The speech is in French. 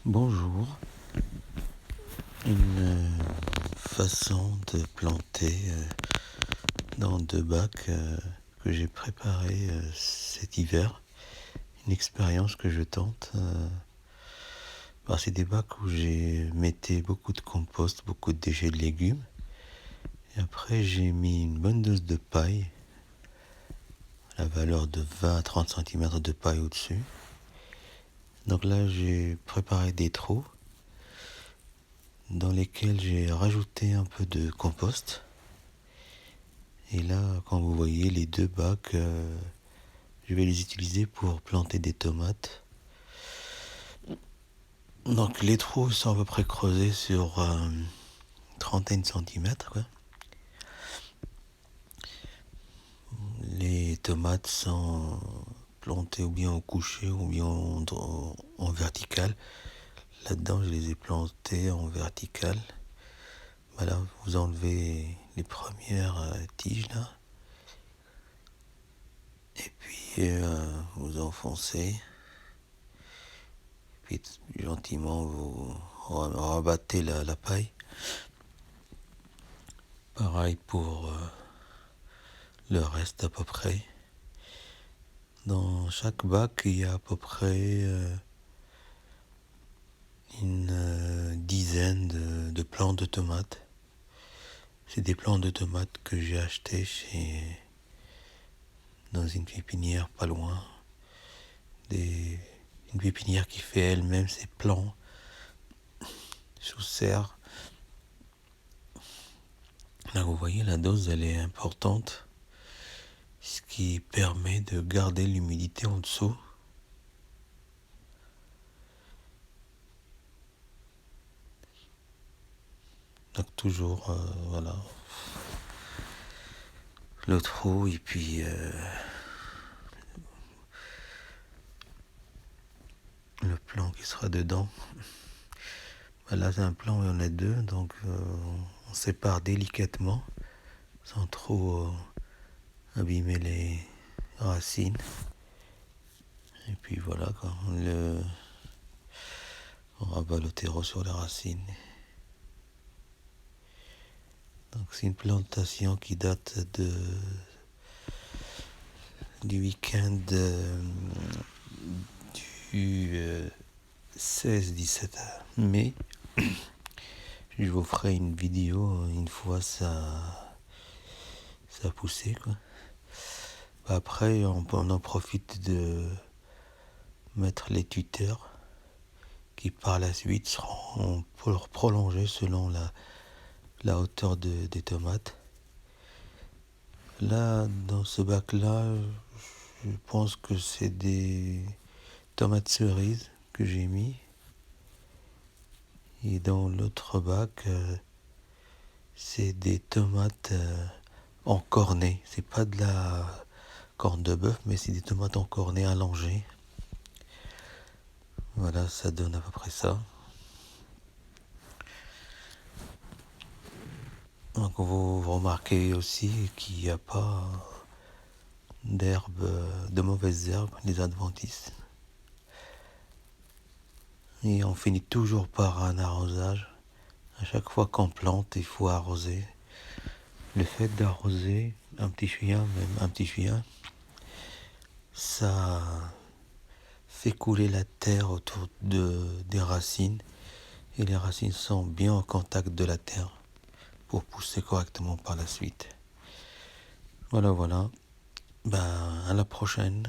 Bonjour, une façon de planter dans 2 bacs que j'ai préparé cet hiver, une expérience que je tente. C'est des bacs où j'ai mettais beaucoup de compost, beaucoup de déchets de légumes, et après j'ai mis une bonne dose de paille, à la valeur de 20 à 30 cm de paille au-dessus. Donc là j'ai préparé des trous dans lesquels j'ai rajouté un peu de compost. Et là, quand vous voyez les 2 bacs, je vais les utiliser pour planter des tomates. Donc les trous sont à peu près creusés sur trentaine de centimètres, quoi. Les tomates sont plantées ou bien au coucher ou bien en vertical. Là-dedans, je les ai plantées en vertical. Voilà, vous enlevez les premières tiges là. Et puis vous enfoncez. Puis gentiment vous rabattez la paille. Pareil pour le reste à peu près. Dans chaque bac, il y a à peu près une dizaine de plants de tomates. C'est des plants de tomates que j'ai achetés dans une pépinière pas loin. Une pépinière qui fait elle-même ses plants sous serre. Là, vous voyez, la dose, elle est importante, ce qui permet de garder l'humidité en dessous. Donc toujours, voilà, le trou et puis le plant qui sera dedans. Là, c'est un plant, il y en a 2, donc on sépare délicatement, sans trop abîmer les racines. Et puis voilà, quoi, on rabat le terreau sur les racines. Donc c'est une plantation qui date du week-end du 16-17 mai. Je vous ferai une vidéo une fois ça a poussé, quoi. Après, on en profite de mettre les tuteurs qui par la suite seront prolongés selon la hauteur des tomates. Là, dans ce bac-là, je pense que c'est des tomates cerises que j'ai mis. Et dans l'autre bac, c'est des tomates encornées. C'est pas de la corne de bœuf, mais c'est des tomates encornées allongées. Voilà, ça donne à peu près ça. Donc vous remarquez aussi qu'il n'y a pas de mauvaises herbes, les adventices. Et on finit toujours par un arrosage. À chaque fois qu'on plante, il faut arroser. Le fait d'arroser un petit chien, ça fait couler la terre autour des racines. Et les racines sont bien en contact de la terre pour pousser correctement par la suite. Voilà. À la prochaine.